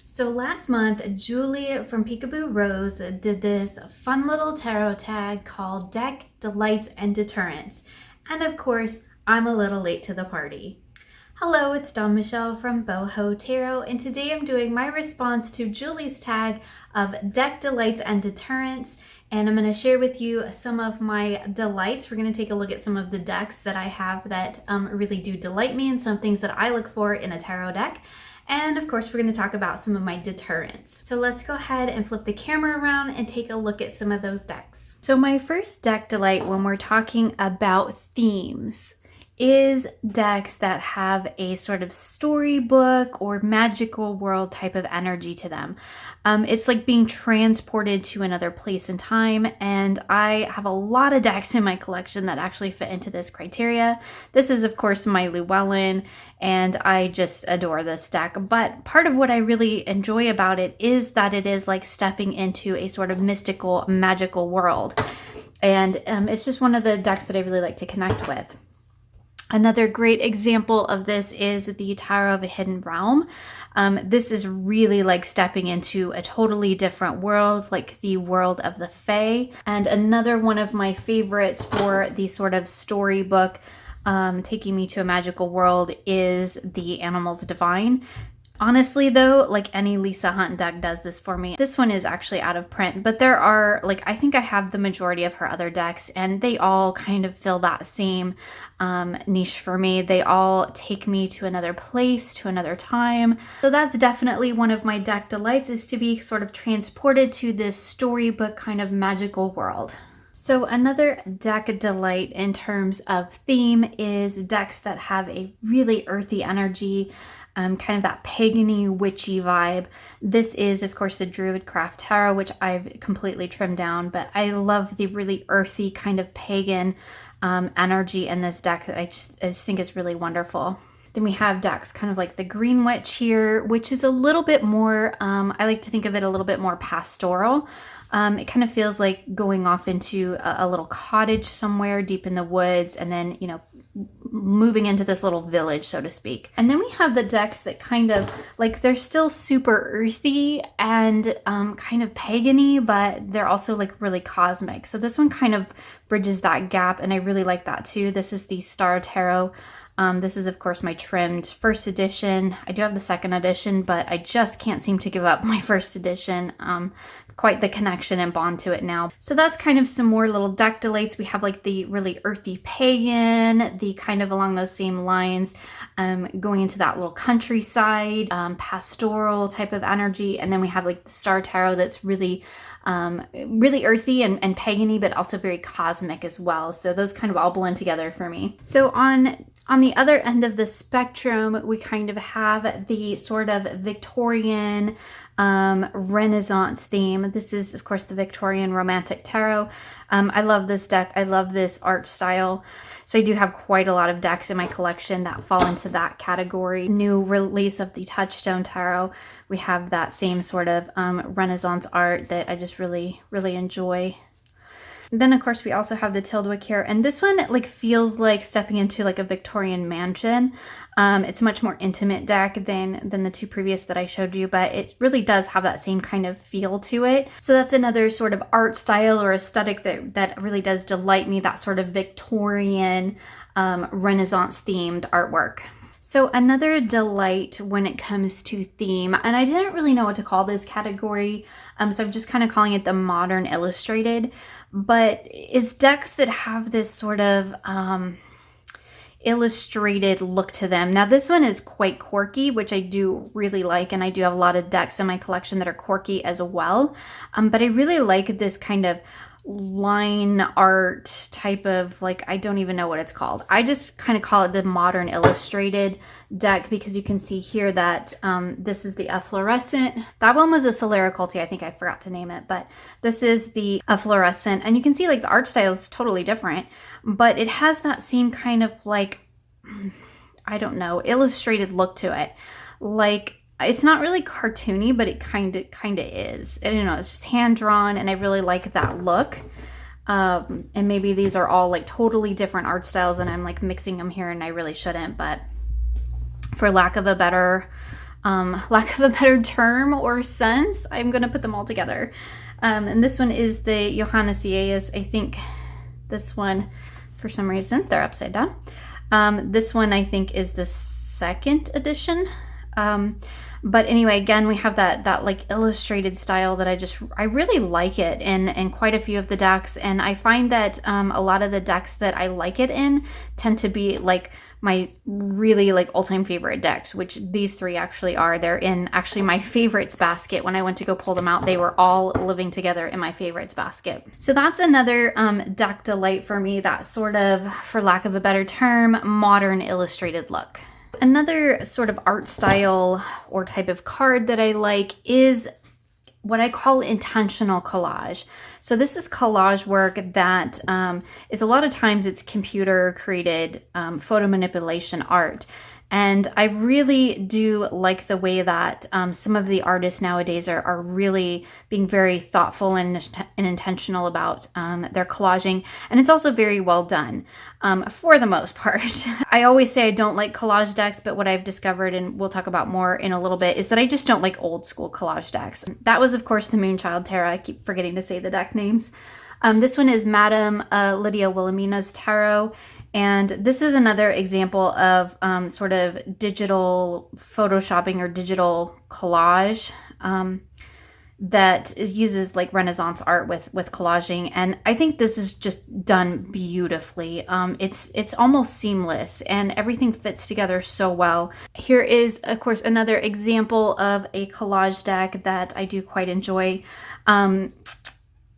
So last month, Julie from Peekaboorose did this fun little tarot tag called Deck, Delights, and Deterrents. And of course, I'm a little late to the party. Hello, it's Dawn Michelle from Boho Tarot, and today I'm doing my response to Julie's tag of Deck, Delights, and Deterrents. And I'm going to share with you some of my delights. We're going to take a look at some of the decks that I have that really do delight me and some things that I look for in a tarot deck. And of course, we're going to talk about some of my deterrents. So let's go ahead and flip the camera around and take a look at some of those decks. So my first deck delight when we're talking about themes is decks that have a sort of storybook or magical world type of energy to them. It's like being transported to another place in time, and I have a lot of decks in my collection that actually fit into this criteria. This is of course my Llewellyn, and I just adore this deck, but part of what I really enjoy about it is that it is like stepping into a sort of mystical, magical world, and it's just one of the decks that I really like to connect with. Another great example of this is the Tarot of a Hidden Realm. This is really like stepping into a totally different world, like the world of the Fae. And another one of my favorites for the sort of storybook taking me to a magical world is the Animals Divine. Honestly though, like any Lisa Hunt deck does this for me. This one is actually out of print, but there are, like, I think I have the majority of her other decks and they all kind of fill that same niche for me. They all take me to another place, to another time. So that's definitely one of my deck delights, is to be sort of transported to this storybook kind of magical world. So another deck delight in terms of theme is decks that have a really earthy energy, kind of that pagany, witchy vibe. This is, of course, the Druidcraft Tarot, which I've completely trimmed down, but I love the really earthy kind of pagan energy in this deck that I just think is really wonderful. Then we have decks kind of like the Green Witch here, which is a little bit more, I like to think of it a little bit more pastoral. It kind of feels like going off into a little cottage somewhere deep in the woods and then, you know, moving into this little village, so to speak. And then we have the decks that kind of like, they're still super earthy and kind of pagany, but they're also like really cosmic. So this one kind of bridges that gap, and I really like that too. This is the Star Tarot. This is, of course, my trimmed first edition. I do have the second edition, but I just can't seem to give up my first edition. Quite the connection and bond to it now. So that's kind of some more little deck delights. We have like the really earthy pagan, the kind of along those same lines, going into that little countryside, pastoral type of energy. And then we have like the Star Tarot that's really really earthy and pagany, but also very cosmic as well. So those kind of all blend together for me. So on the other end of the spectrum, we kind of have the sort of Victorian Renaissance theme. This is, of course, the Victorian Romantic Tarot. I love this deck. I love this art style. So I do have quite a lot of decks in my collection that fall into that category. New release of the Touchstone Tarot. We have that same sort of Renaissance art that I just really, really enjoy. Then, of course, we also have the Tyldwick here, and this one like feels like stepping into like a Victorian mansion. It's a much more intimate deck than the two previous that I showed you, but it really does have that same kind of feel to it. So that's another sort of art style or aesthetic that really does delight me, that sort of Victorian Renaissance themed artwork. So another delight when it comes to theme, and I didn't really know what to call this category, so I'm just kind of calling it the modern illustrated, but it's decks that have this sort of illustrated look to them. Now this one is quite quirky, which I do really like, and I do have a lot of decks in my collection that are quirky as well, but I really like this kind of line art type of, like, I don't even know what it's called. I just kind of call it the modern illustrated deck because you can see here that this is the efflorescent. That one was the Solariculty. I think I forgot to name it, but this is the efflorescent, and you can see like the art style is totally different, but it has that same kind of like, I don't know, illustrated look to it. Like, it's not really cartoony, but it kind of is. I don't know, it's just hand drawn, and I really like that look. And maybe these are all like totally different art styles and I'm like mixing them here, and I really shouldn't, but for lack of a better lack of a better term or sense. I'm going to put them all together. And this one is the Johannes. I think this one, for some reason, they're upside down. This one I think is the second edition. But anyway, again, we have that like illustrated style that I really like it in quite a few of the decks. And I find that a lot of the decks that I like it in tend to be like my really like all-time favorite decks, which these three actually are. They're in actually my favorites basket. When I went to go pull them out, they were all living together in my favorites basket. So that's another deck delight for me, that sort of, for lack of a better term, modern illustrated look. Another sort of art style or type of card that I like is what I call intentional collage. So this is collage work that is a lot of times it's computer created photo manipulation art. And I really do like the way that some of the artists nowadays are really being very thoughtful and intentional about their collaging. And it's also very well done for the most part. I always say I don't like collage decks, but what I've discovered, and we'll talk about more in a little bit, is that I just don't like old school collage decks. That was, of course, the Moonchild Tarot. I keep forgetting to say the deck names. This one is Madame Lydia Wilhelmina's Tarot. And this is another example of sort of digital photoshopping or digital collage that uses like Renaissance art with collaging. And I think this is just done beautifully. It's almost seamless and everything fits together so well. Here is, of course, another example of a collage deck that I do quite enjoy.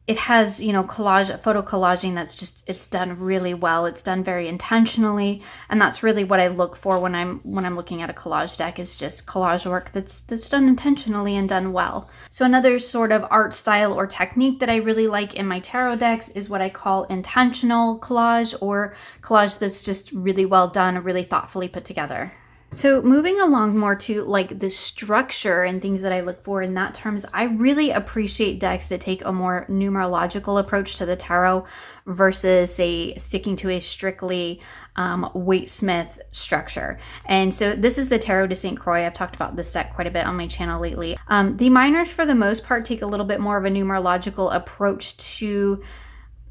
It has, you know, photo collaging that's just, it's done really well. It's done very intentionally, and that's really what I look for when I'm looking at a collage deck, is just collage work that's done intentionally and done well. So another sort of art style or technique that I really like in my tarot decks is what I call intentional collage, or collage that's just really well done, really thoughtfully put together. So moving along more to like the structure and things that I look for in that terms, I really appreciate decks that take a more numerological approach to the tarot versus, say, sticking to a strictly Waite-Smith structure. And so this is the Tarot de St. Croix. I've talked about this deck quite a bit on my channel lately. The minors, for the most part, take a little bit more of a numerological approach to,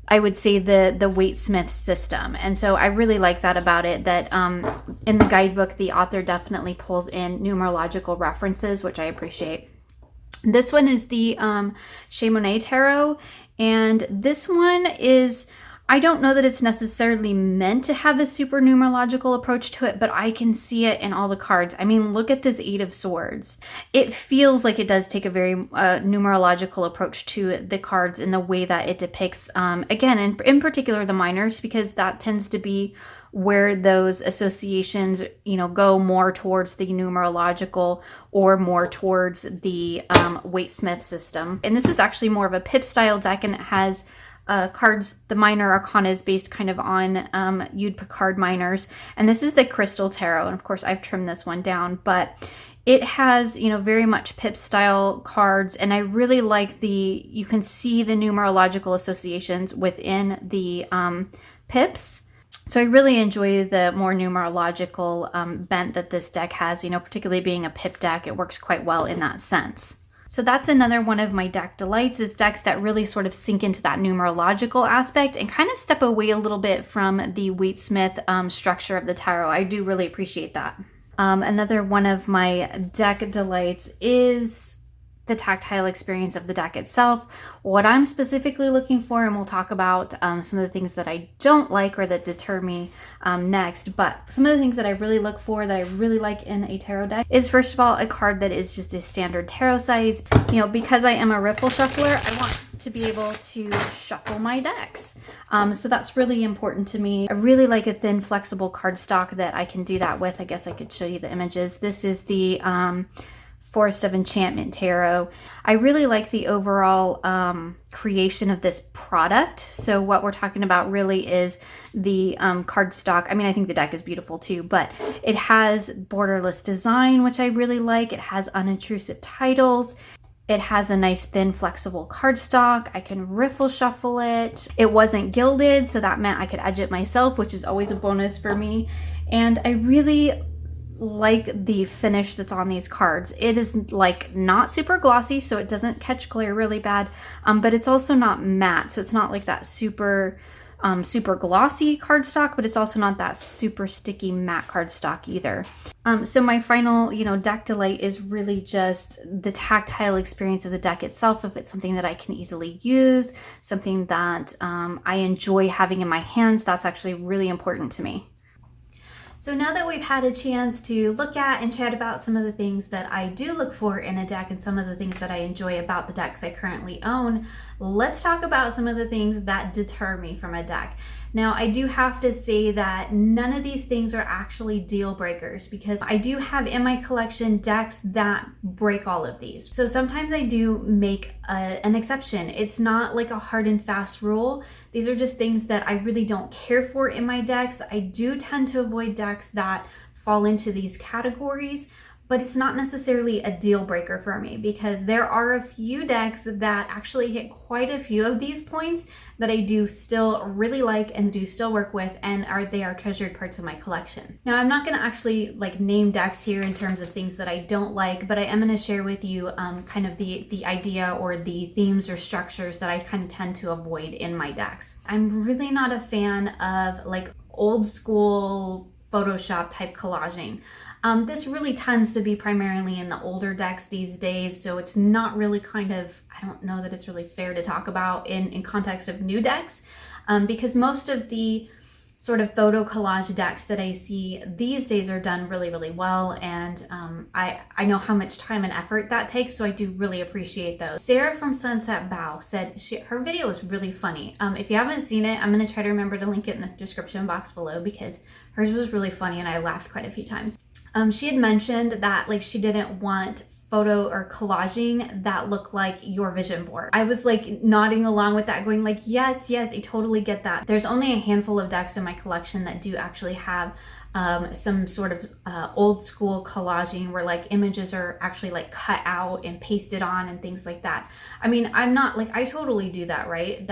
I would say, the Waite-Smith system. And so I really like that about it, that in the guidebook, the author definitely pulls in numerological references, which I appreciate. This one is the Chamonix Tarot. And this one is, I don't know that it's necessarily meant to have a super numerological approach to it, but I can see it in all the cards. I mean, look at this Eight of Swords. It feels like it does take a very numerological approach to the cards in the way that it depicts, again, in particular the minors, because that tends to be where those associations, you know, go more towards the numerological or more towards the Waite-Smith system. And this is actually more of a pip style deck, and it has cards. The minor arcana is based kind of on Eudes Picard minors, and this is the Crystal Tarot. And of course, I've trimmed this one down, but it has, you know, very much pip style cards, and I really like you can see the numerological associations within the pips. So I really enjoy the more numerological bent that this deck has, you know, particularly being a pip deck. It works quite well in that sense. So that's another one of my deck delights, is decks that really sort of sink into that numerological aspect and kind of step away a little bit from the Waite-Smith structure of the tarot. I do really appreciate that. Another one of my deck delights is the tactile experience of the deck itself. What I'm specifically looking for, and we'll talk about some of the things that I don't like or that deter me next, but some of the things that I really look for, that I really like in a tarot deck, is first of all a card that is just a standard tarot size. You know, because I am a riffle shuffler, I want to be able to shuffle my decks. So that's really important to me. I really like a thin, flexible cardstock that I can do that with. I guess I could show you the images. This is the Forest of Enchantment Tarot. I really like the overall creation of this product. So what we're talking about really is the cardstock. I mean, I think the deck is beautiful too, but it has borderless design, which I really like. It has unintrusive titles. It has a nice thin flexible cardstock. I can riffle shuffle it. It wasn't gilded, so that meant I could edge it myself, which is always a bonus for me. And I really like the finish that's on these cards. It is like not super glossy, so it doesn't catch glare really bad, but it's also not matte, so it's not like that super glossy cardstock, but it's also not that super sticky matte cardstock either. So my final, deck delight is really just the tactile experience of the deck itself. If it's something that I can easily use, something that I enjoy having in my hands, that's actually really important to me. So now that we've had a chance to look at and chat about some of the things that I do look for in a deck and some of the things that I enjoy about the decks I currently own, let's talk about some of the things that deter me from a deck. Now, I do have to say that none of these things are actually deal breakers, because I do have in my collection decks that break all of these. So sometimes I do make an exception. It's not like a hard and fast rule. These are just things that I really don't care for in my decks. I do tend to avoid decks that fall into these categories, but it's not necessarily a deal breaker for me, because there are a few decks that actually hit quite a few of these points that I do still really like and do still work with, and they are treasured parts of my collection. Now, I'm not going to actually name decks here in terms of things that I don't like, but I am going to share with you kind of the idea or the themes or structures that I kind of tend to avoid in my decks. I'm really not a fan of old school Photoshop type collaging. This really tends to be primarily in the older decks these days, so it's not really I don't know that it's really fair to talk about in context of new decks, because most of the sort of photo collage decks that I see these days are done really, really well, and I know how much time and effort that takes, so I do really appreciate those. Sarah from Sunset Bough said her video was really funny. If you haven't seen it, I'm going to try to remember to link it in the description box below, because hers was really funny and I laughed quite a few times. She had mentioned that she didn't want photo or collaging that looked like your vision board. I was nodding along with that, going yes, I totally get that. There's only a handful of decks in my collection that do actually have some sort of old school collaging where images are actually cut out and pasted on and things like that. I mean, I'm not I totally do that, right?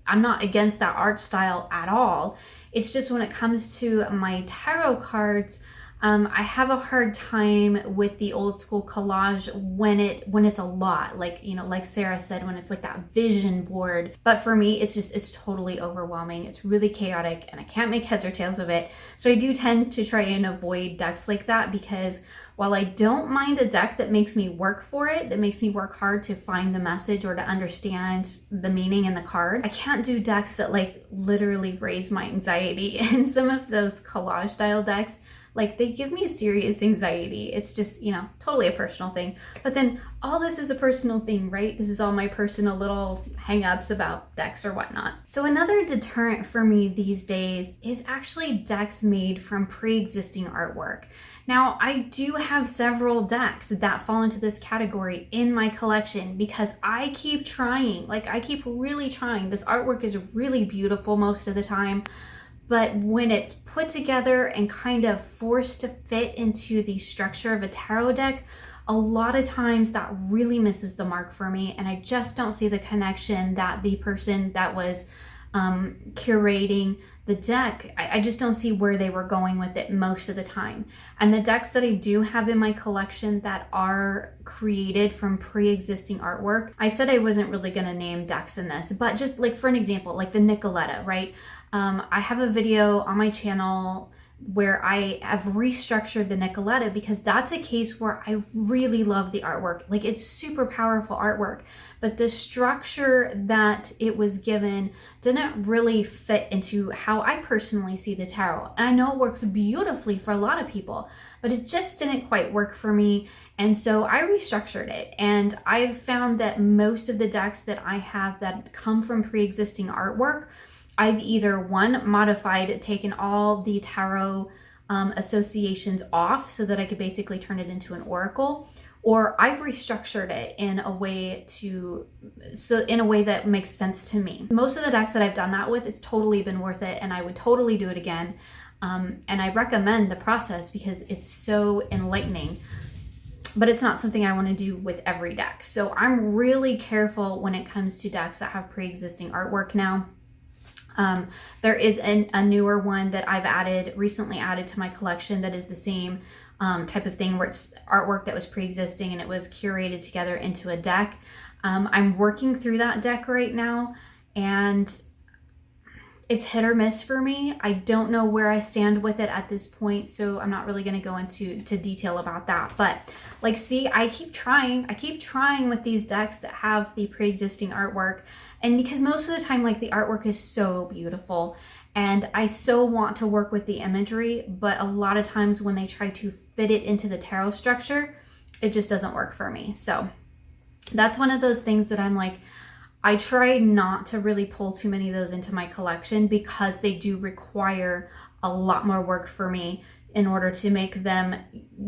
I'm not against that art style at all. It's just when it comes to my tarot cards, I have a hard time with the old school collage when it's a lot, like Sarah said, when it's that vision board. But for me, it's totally overwhelming. It's really chaotic and I can't make heads or tails of it. So I do tend to try and avoid decks like that, because while I don't mind a deck that makes me work for it, that makes me work hard to find the message or to understand the meaning in the card, I can't do decks that literally raise my anxiety. And some of those collage style decks, they give me serious anxiety. It's just, totally a personal thing. But then all this is a personal thing, right? This is all my personal little hang-ups about decks or whatnot. So another deterrent for me these days is actually decks made from pre-existing artwork. Now, I do have several decks that fall into this category in my collection, because I keep trying. I keep really trying. This artwork is really beautiful most of the time. But when it's put together and kind of forced to fit into the structure of a tarot deck, a lot of times that really misses the mark for me, and I just don't see the connection that the person that was curating the deck, I just don't see where they were going with it most of the time. And the decks that I do have in my collection that are created from pre-existing artwork, I said I wasn't really going to name decks in this, but just for an example, the Nicoletta, right? I have a video on my channel where I have restructured the Nicoletta, because that's a case where I really love the artwork. It's super powerful artwork, but the structure that it was given didn't really fit into how I personally see the tarot. And I know it works beautifully for a lot of people, but it just didn't quite work for me. And so I restructured it, and I've found that most of the decks that I have that come from pre-existing artwork, I've either modified, taken all the tarot associations off so that I could basically turn it into an oracle, or I've restructured it in a way that makes sense to me. Most of the decks that I've done that with, it's totally been worth it, and I would totally do it again. And I recommend the process because it's so enlightening. But it's not something I want to do with every deck. So I'm really careful when it comes to decks that have pre-existing artwork now. There is a newer one that I've recently added to my collection that is the same type of thing, where it's artwork that was pre-existing and it was curated together into a deck. I'm working through that deck right now, and it's hit or miss for me. I don't know where I stand with it at this point, so I'm not really going to go into detail about that. But like, see, I keep trying with these decks that have the pre-existing artwork, and because most of the time, like, the artwork is so beautiful and I so want to work with the imagery, but a lot of times when they try to fit it into the tarot structure, it just doesn't work for me. So that's one of those things that I'm like, I try not to really pull too many of those into my collection, because they do require a lot more work for me in order to make them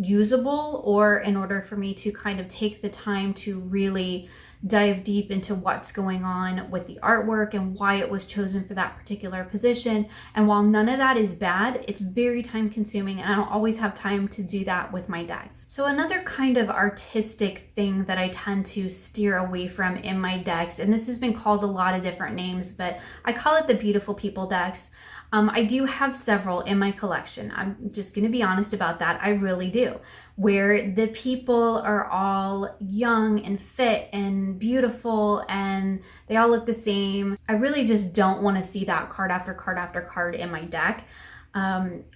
usable, or in order for me to kind of take the time to really dive deep into what's going on with the artwork and why it was chosen for that particular position. And while none of that is bad, it's very time consuming, and I don't always have time to do that with my decks. So another kind of artistic thing that I tend to steer away from in my decks, and this has been called a lot of different names, but I call it the beautiful people decks. I do have several in my collection. I'm just going to be honest about that. I really do. Where the people are all young and fit and beautiful and they all look the same. I really just don't want to see that card after card after card in my deck.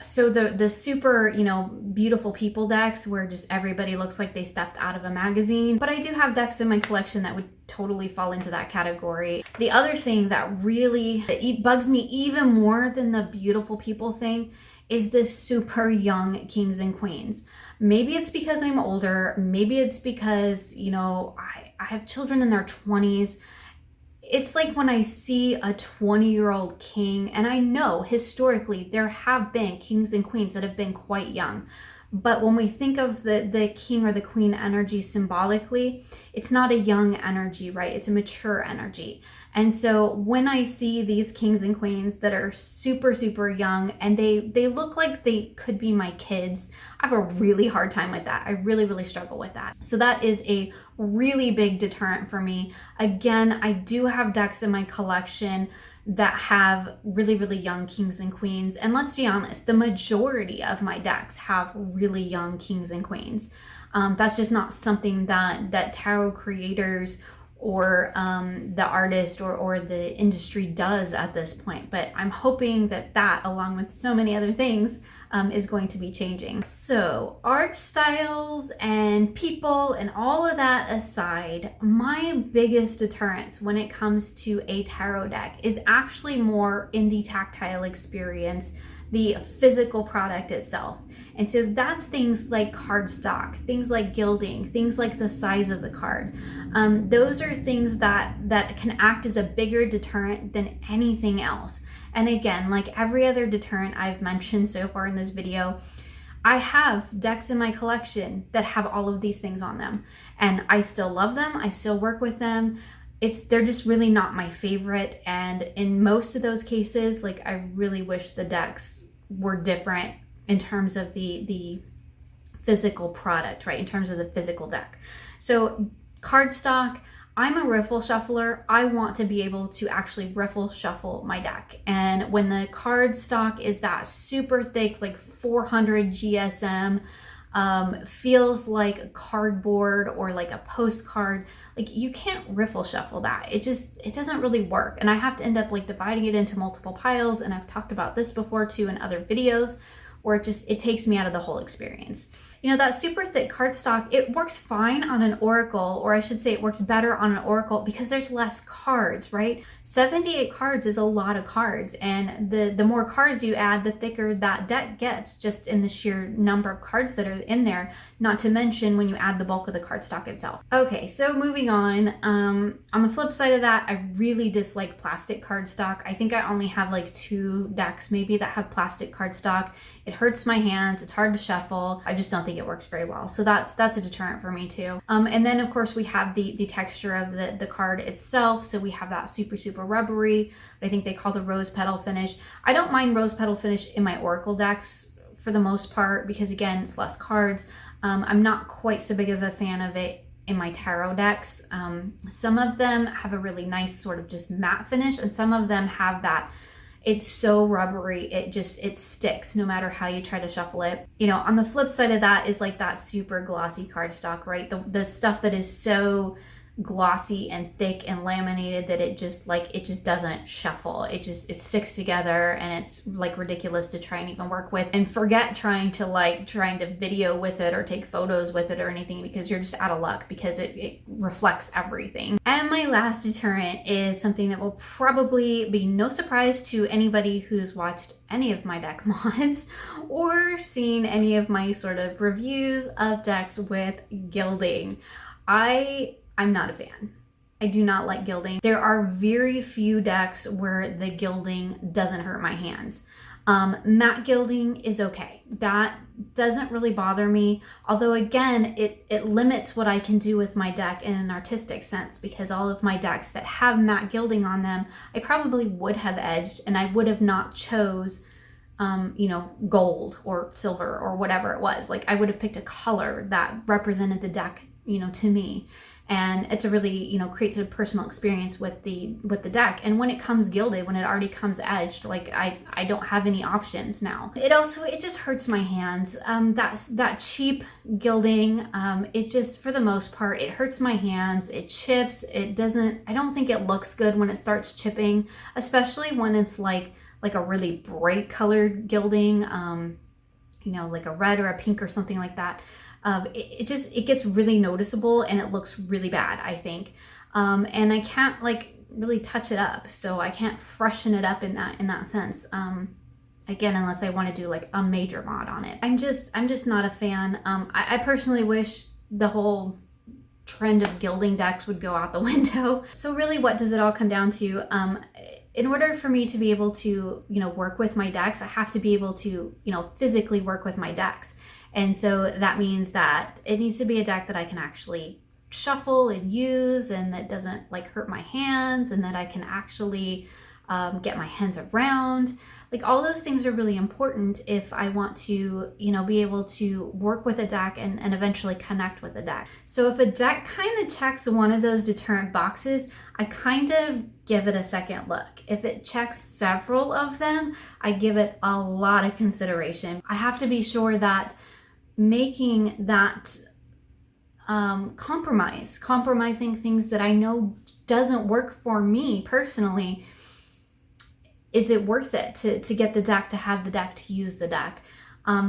So the super, beautiful people decks where just everybody looks like they stepped out of a magazine. But I do have decks in my collection that would totally fall into that category. The other thing that really bugs me even more than the beautiful people thing is this super young kings and queens. Maybe it's because I'm older. Maybe it's because, I have children in their 20s. It's like when I see a 20-year-old king, and I know historically there have been kings and queens that have been quite young. But when we think of the king or the queen energy symbolically, it's not a young energy, right? It's a mature energy. And so when I see these kings and queens that are super, super young and they look like they could be my kids, I have a really hard time with that. I really, really struggle with that. So that is a really big deterrent for me. Again, I do have decks in my collection that have really, really young kings and queens. And let's be honest, the majority of my decks have really young kings and queens. That's just not something that tarot creators or the artist or the industry does at this point. But I'm hoping that along with so many other things, is going to be changing. So art styles and people and all of that aside, my biggest deterrence when it comes to a tarot deck is actually more in the tactile experience, the physical product itself. And so that's things like cardstock, things like gilding, things like the size of the card. Those are things that can act as a bigger deterrent than anything else. And again, like every other deterrent I've mentioned so far in this video, I have decks in my collection that have all of these things on them. And I still love them. I still work with them. They're just really not my favorite. And in most of those cases, like, I really wish the decks were different in terms of the physical product, right? In terms of the physical deck. So cardstock, I'm a riffle shuffler. I want to be able to actually riffle shuffle my deck. And when the cardstock is that super thick, like 400 GSM, feels like cardboard or like a postcard, like, you can't riffle shuffle that. It doesn't really work. And I have to end up like dividing it into multiple piles. And I've talked about this before too in other videos, where it takes me out of the whole experience. That super thick cardstock, it works fine on an oracle, or I should say it works better on an oracle because there's less cards, right? 78 cards is a lot of cards, and the more cards you add, the thicker that deck gets, just in the sheer number of cards that are in there, not to mention when you add the bulk of the cardstock itself. Okay, so moving on. On the flip side of that, I really dislike plastic cardstock. I think I only have like 2 decks maybe that have plastic cardstock. It hurts my hands, it's hard to shuffle. I just don't think it works very well. So that's a deterrent for me too. And then of course we have the texture of the card itself. So we have that super, super rubbery, what I think they call the rose petal finish. I don't mind rose petal finish in my oracle decks for the most part, because again, it's less cards. I'm not quite so big of a fan of it in my tarot decks. Some of them have a really nice sort of just matte finish, and some of them have that it's so rubbery, it sticks no matter how you try to shuffle it. You know, on the flip side of that is like that super glossy cardstock, right? The stuff that is so glossy and thick and laminated that it just doesn't shuffle. It sticks together, and it's like ridiculous to try and even work with. And forget trying to video with it or take photos with it or anything, because you're just out of luck, because it reflects everything. And my last deterrent is something that will probably be no surprise to anybody who's watched any of my deck mods or seen any of my sort of reviews of decks with gilding. I'm not a fan. I do not like gilding. There are very few decks where the gilding doesn't hurt my hands. Matte gilding is okay. That doesn't really bother me. Although again, it limits what I can do with my deck in an artistic sense, because all of my decks that have matte gilding on them, I probably would have edged, and I would have not chose gold or silver or whatever it was. Like, I would have picked a color that represented the deck, to me. And it's a really, creates a personal experience with the deck. And when it comes gilded, when it already comes edged, like I don't have any options now. It just hurts my hands. That cheap gilding, it just, for the most part, it hurts my hands. It chips. I don't think it looks good when it starts chipping, especially when it's like a really bright colored gilding, like a red or a pink or something like that. It gets really noticeable, and it looks really bad, I think. And I can't really touch it up, so I can't freshen it up in that sense. Again, unless I want to do a major mod on it. I'm just not a fan. I personally wish the whole trend of gilding decks would go out the window. So really, what does it all come down to? In order for me to be able to, work with my decks, I have to be able to, physically work with my decks. And so that means that it needs to be a deck that I can actually shuffle and use, and that doesn't hurt my hands, and that I can actually get my hands around. All those things are really important if I want to, be able to work with a deck and eventually connect with a deck. So if a deck kind of checks one of those deterrent boxes, I kind of give it a second look. If it checks several of them, I give it a lot of consideration. I have to be sure that making that compromising things that I know doesn't work for me personally, is it worth it to get the deck, to have the deck, to use the deck?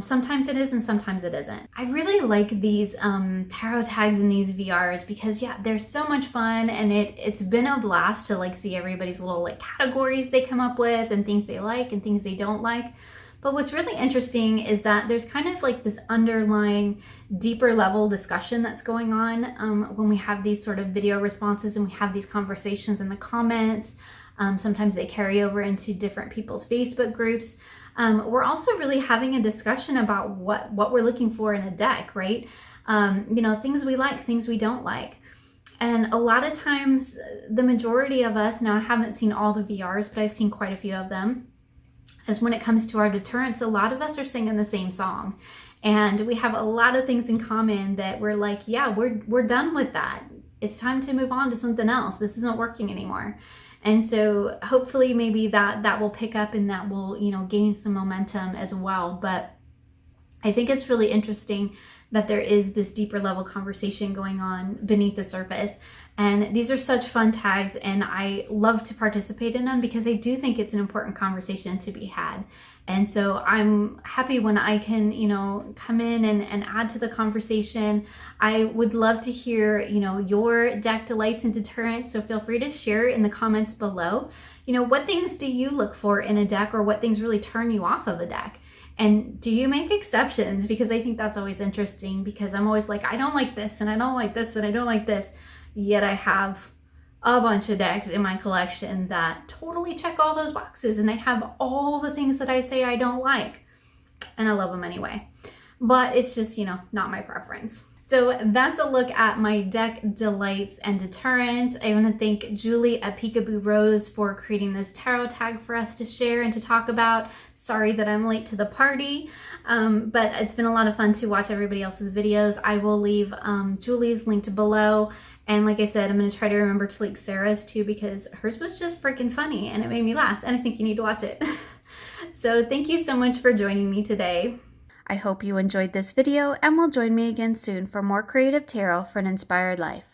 Sometimes it is, and sometimes it isn't. I really like these tarot tags in these VRs because, yeah, they're so much fun, and it's been a blast to see everybody's little categories they come up with, and things they like and things they don't like. But what's really interesting is that there's kind of this underlying deeper level discussion that's going on when we have these sort of video responses and we have these conversations in the comments. Sometimes they carry over into different people's Facebook groups. We're also really having a discussion about what we're looking for in a deck, right? Things we like, things we don't like. And a lot of times, the majority of us, now I haven't seen all the VRs, but I've seen quite a few of them, as when it comes to our deterrents, a lot of us are singing the same song. And we have a lot of things in common that we're yeah, we're done with that. It's time to move on to something else. This isn't working anymore. And so hopefully maybe that will pick up, and that will, gain some momentum as well. But I think it's really interesting that there is this deeper level conversation going on beneath the surface. And these are such fun tags, and I love to participate in them because I do think it's an important conversation to be had. And so I'm happy when I can, come in and add to the conversation. I would love to hear, your deck delights and deterrents. So feel free to share in the comments below. What things do you look for in a deck, or what things really turn you off of a deck? And do you make exceptions? Because I think that's always interesting, because I'm always I don't like this, and I don't like this, and I don't like this. Yet I have a bunch of decks in my collection that totally check all those boxes, and they have all the things that I say I don't like, and I love them anyway. But it's just, not my preference. So that's a look at my deck delights and deterrents. I want to thank Julie at Peekaboorose for creating this tarot tag for us to share and to talk about. Sorry that I'm late to the party, but it's been a lot of fun to watch everybody else's videos. I will leave Julie's linked below. And like I said, I'm going to try to remember to link Sarah's too, because hers was just freaking funny and it made me laugh, and I think you need to watch it. So thank you so much for joining me today. I hope you enjoyed this video and will join me again soon for more creative tarot for an inspired life.